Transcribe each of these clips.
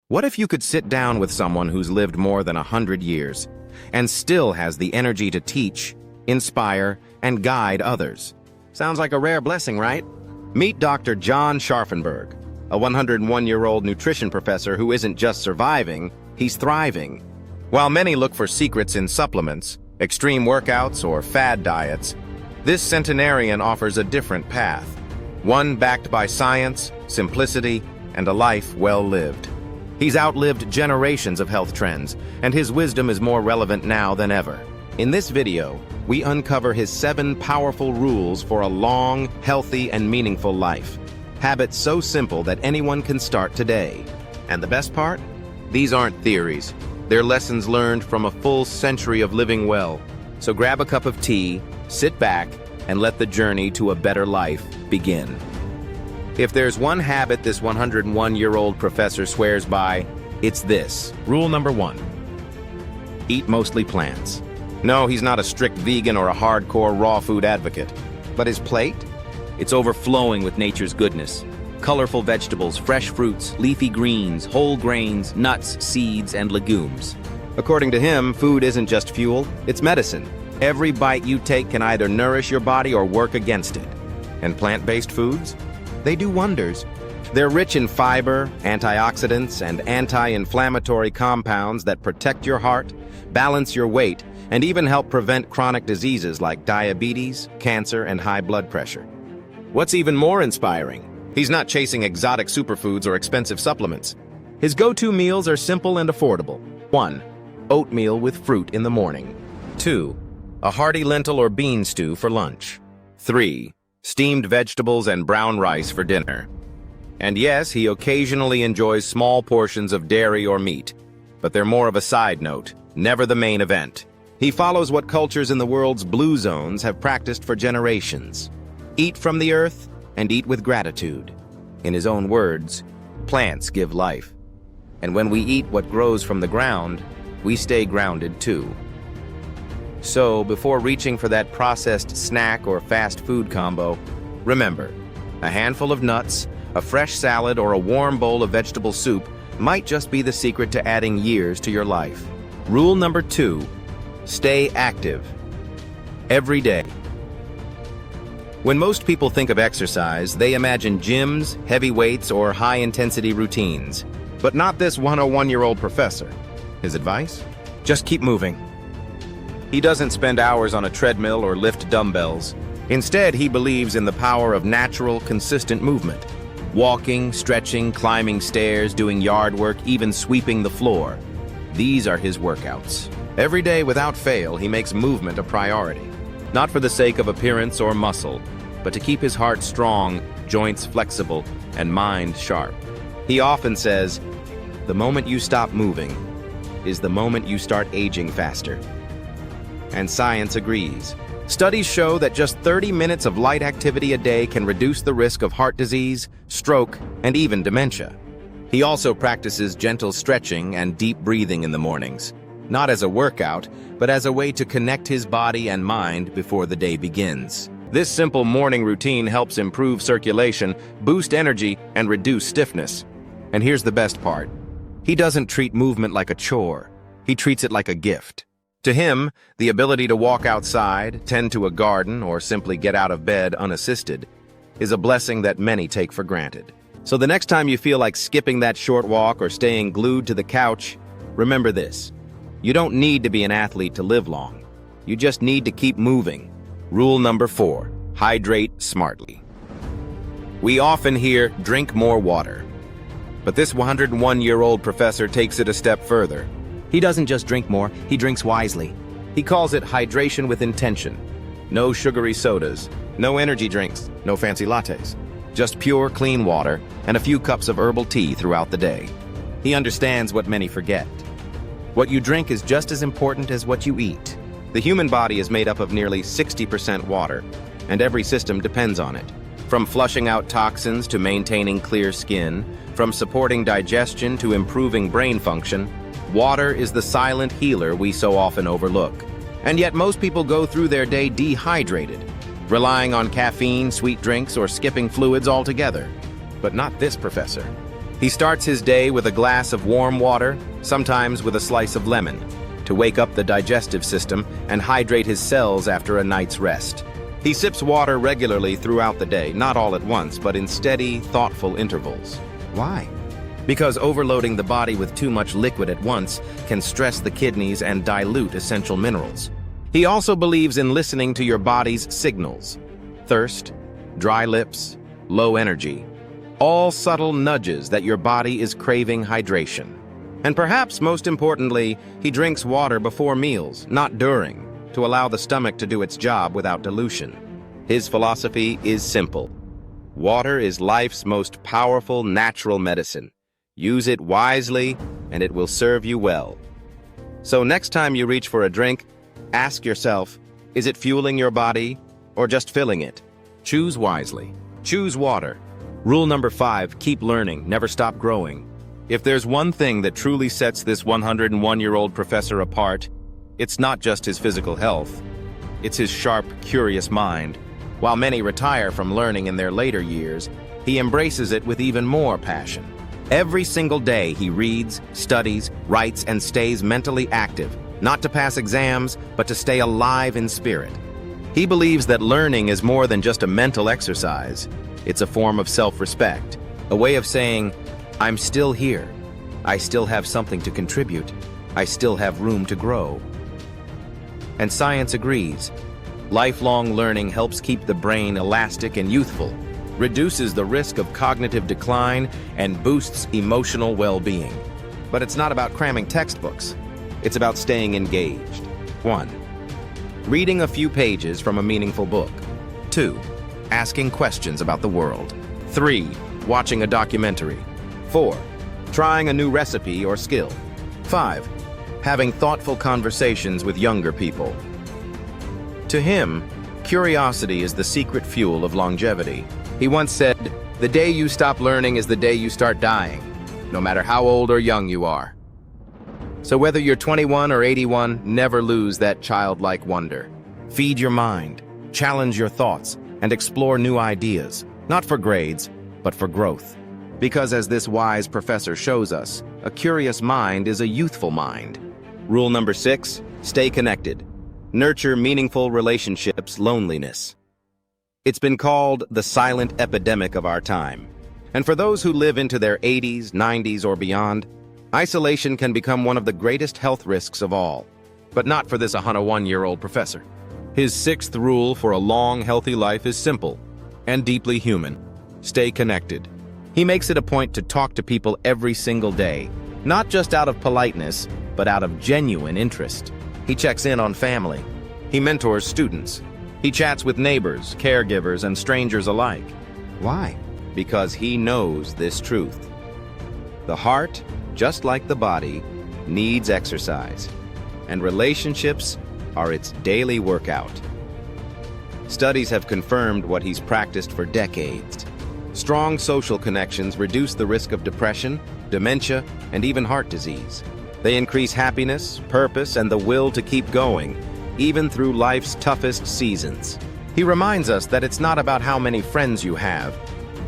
What if you could sit down with someone who's lived more than 100 years and still has the energy to teach, inspire, and guide others? Sounds like a rare blessing, right? Meet Dr. John Scharfenberg, a 101-year-old nutrition professor who isn't just surviving, he's thriving. While many look for secrets in supplements, extreme workouts, or fad diets, this centenarian offers a different path, one backed by science, simplicity, and a life well lived. He's outlived generations of health trends, and his wisdom is more relevant now than ever. In this video, we uncover his 7 powerful rules for a long, healthy, and meaningful life. Habits so simple that anyone can start today. And the best part? These aren't theories. They're lessons learned from a full century of living well. So grab a cup of tea, sit back, and let the journey to a better life begin. If there's one habit this 101-year-old professor swears by, it's this. Rule number 1. Eat mostly plants. No, he's not a strict vegan or a hardcore raw food advocate. But his plate? It's overflowing with nature's goodness. Colorful vegetables, fresh fruits, leafy greens, whole grains, nuts, seeds, and legumes. According to him, food isn't just fuel, it's medicine. Every bite you take can either nourish your body or work against it. And plant-based foods? They do wonders. They're rich in fiber, antioxidants, and anti-inflammatory compounds that protect your heart, balance your weight, and even help prevent chronic diseases like diabetes, cancer, and high blood pressure. What's even more inspiring? He's not chasing exotic superfoods or expensive supplements. His go-to meals are simple and affordable. 1. Oatmeal with fruit in the morning. 2. A hearty lentil or bean stew for lunch. 3. Steamed vegetables and brown rice for dinner. And yes, he occasionally enjoys small portions of dairy or meat, but they're more of a side note, never the main event. He follows what cultures in the world's blue zones have practiced for generations. Eat from the earth and eat with gratitude. In his own words, plants give life. And when we eat what grows from the ground, we stay grounded too. So, before reaching for that processed snack or fast food combo, remember, a handful of nuts, a fresh salad, or a warm bowl of vegetable soup might just be the secret to adding years to your life. Rule number 2, stay active. Every day. When most people think of exercise, they imagine gyms, heavy weights, or high-intensity routines. But not this 101-year-old professor. His advice? Just keep moving. He doesn't spend hours on a treadmill or lift dumbbells. Instead, he believes in the power of natural, consistent movement. Walking, stretching, climbing stairs, doing yard work, even sweeping the floor. These are his workouts. Every day, without fail, he makes movement a priority. Not for the sake of appearance or muscle, but to keep his heart strong, joints flexible, and mind sharp. He often says, "The moment you stop moving is the moment you start aging faster." And science agrees. Studies show that just 30 minutes of light activity a day can reduce the risk of heart disease, stroke, and even dementia. He also practices gentle stretching and deep breathing in the mornings, not as a workout, but as a way to connect his body and mind before the day begins. This simple morning routine helps improve circulation, boost energy, and reduce stiffness. And here's the best part. He doesn't treat movement like a chore. He treats it like a gift. To him, the ability to walk outside, tend to a garden, or simply get out of bed unassisted is a blessing that many take for granted. So the next time you feel like skipping that short walk or staying glued to the couch, remember this. You don't need to be an athlete to live long. You just need to keep moving. Rule number 4, hydrate smartly. We often hear, drink more water. But this 101-year-old professor takes it a step further. He doesn't just drink more, he drinks wisely. He calls it hydration with intention. No sugary sodas, no energy drinks, no fancy lattes. Just pure, clean water and a few cups of herbal tea throughout the day. He understands what many forget. What you drink is just as important as what you eat. The human body is made up of nearly 60% water, and every system depends on it. From flushing out toxins to maintaining clear skin, from supporting digestion to improving brain function, water is the silent healer we so often overlook. And yet most people go through their day dehydrated, relying on caffeine, sweet drinks, or skipping fluids altogether. But not this professor. He starts his day with a glass of warm water, sometimes with a slice of lemon, to wake up the digestive system and hydrate his cells after a night's rest. He sips water regularly throughout the day, not all at once, but in steady, thoughtful intervals. Why? Because overloading the body with too much liquid at once can stress the kidneys and dilute essential minerals. He also believes in listening to your body's signals: thirst, dry lips, low energy. All subtle nudges that your body is craving hydration. And perhaps most importantly, he drinks water before meals, not during, to allow the stomach to do its job without dilution. His philosophy is simple. Water is life's most powerful natural medicine. Use it wisely, and it will serve you well. So next time you reach for a drink, ask yourself, is it fueling your body or just filling it? Choose wisely. Choose water. Rule number 5, keep learning, never stop growing. If there's one thing that truly sets this 101-year-old professor apart, it's not just his physical health. It's his sharp, curious mind. While many retire from learning in their later years, he embraces it with even more passion. Every single day he reads, studies, writes, and stays mentally active, not to pass exams, but to stay alive in spirit. He believes that learning is more than just a mental exercise. It's a form of self-respect, a way of saying, I'm still here. I still have something to contribute. I still have room to grow. And science agrees. Lifelong learning helps keep the brain elastic and youthful, reduces the risk of cognitive decline, and boosts emotional well-being. But it's not about cramming textbooks. It's about staying engaged. 1. Reading a few pages from a meaningful book. 2. Asking questions about the world. 3. Watching a documentary. 4. Trying a new recipe or skill. 5. Having thoughtful conversations with younger people. To him, curiosity is the secret fuel of longevity. He once said, "The day you stop learning is the day you start dying, no matter how old or young you are." So whether you're 21 or 81, never lose that childlike wonder. Feed your mind, challenge your thoughts, and explore new ideas, not for grades, but for growth. Because as this wise professor shows us, a curious mind is a youthful mind. Rule number 6, stay connected. Nurture meaningful relationships, loneliness. It's been called the silent epidemic of our time. And for those who live into their 80s, 90s, or beyond, isolation can become one of the greatest health risks of all. But not for this 101-year-old professor. His 6th rule for a long, healthy life is simple and deeply human. Stay connected. He makes it a point to talk to people every single day, not just out of politeness, but out of genuine interest. He checks in on family. He mentors students. He chats with neighbors, caregivers, and strangers alike. Why? Because he knows this truth. The heart, just like the body, needs exercise, and relationships are its daily workout. Studies have confirmed what he's practiced for decades. Strong social connections reduce the risk of depression, dementia, and even heart disease. They increase happiness, purpose, and the will to keep going, even through life's toughest seasons. He reminds us that it's not about how many friends you have,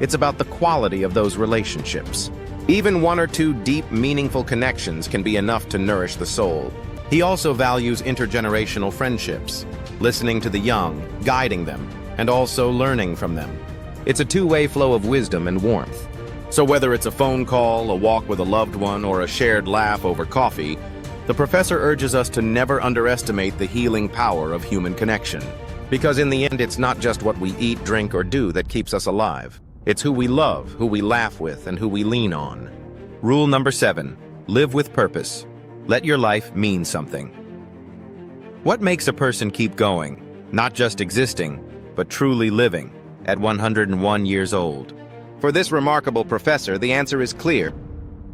it's about the quality of those relationships. Even 1 or 2 deep, meaningful connections can be enough to nourish the soul. He also values intergenerational friendships, listening to the young, guiding them, and also learning from them. It's a two-way flow of wisdom and warmth. So whether it's a phone call, a walk with a loved one, or a shared laugh over coffee, the professor urges us to never underestimate the healing power of human connection. Because in the end, it's not just what we eat, drink, or do that keeps us alive. It's who we love, who we laugh with, and who we lean on. Rule number 7, live with purpose. Let your life mean something. What makes a person keep going, not just existing, but truly living at 101 years old? For this remarkable professor, the answer is clear: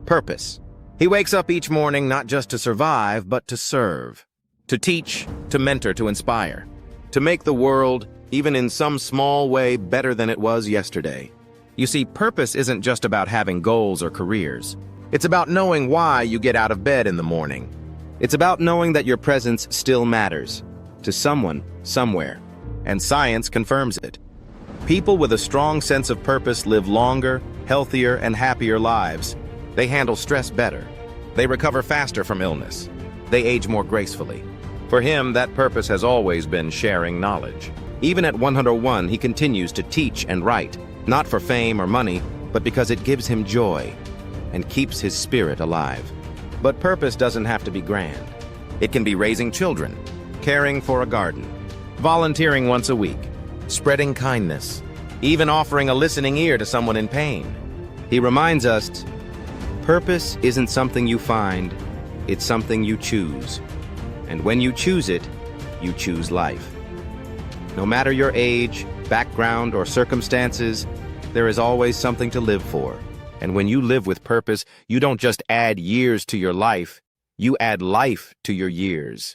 purpose. He wakes up each morning not just to survive, but to serve, to teach, to mentor, to inspire, to make the world, even in some small way, better than it was yesterday. You see, purpose isn't just about having goals or careers. It's about knowing why you get out of bed in the morning. It's about knowing that your presence still matters to someone, somewhere, and science confirms it. People with a strong sense of purpose live longer, healthier, and happier lives. They handle stress better. They recover faster from illness. They age more gracefully. For him, that purpose has always been sharing knowledge. Even at 101, he continues to teach and write, not for fame or money, but because it gives him joy and keeps his spirit alive. But purpose doesn't have to be grand. It can be raising children, caring for a garden, volunteering once a week, spreading kindness, even offering a listening ear to someone in pain. He reminds us, purpose isn't something you find, it's something you choose. And when you choose it, you choose life. No matter your age, background, or circumstances, there is always something to live for. And when you live with purpose, you don't just add years to your life, you add life to your years.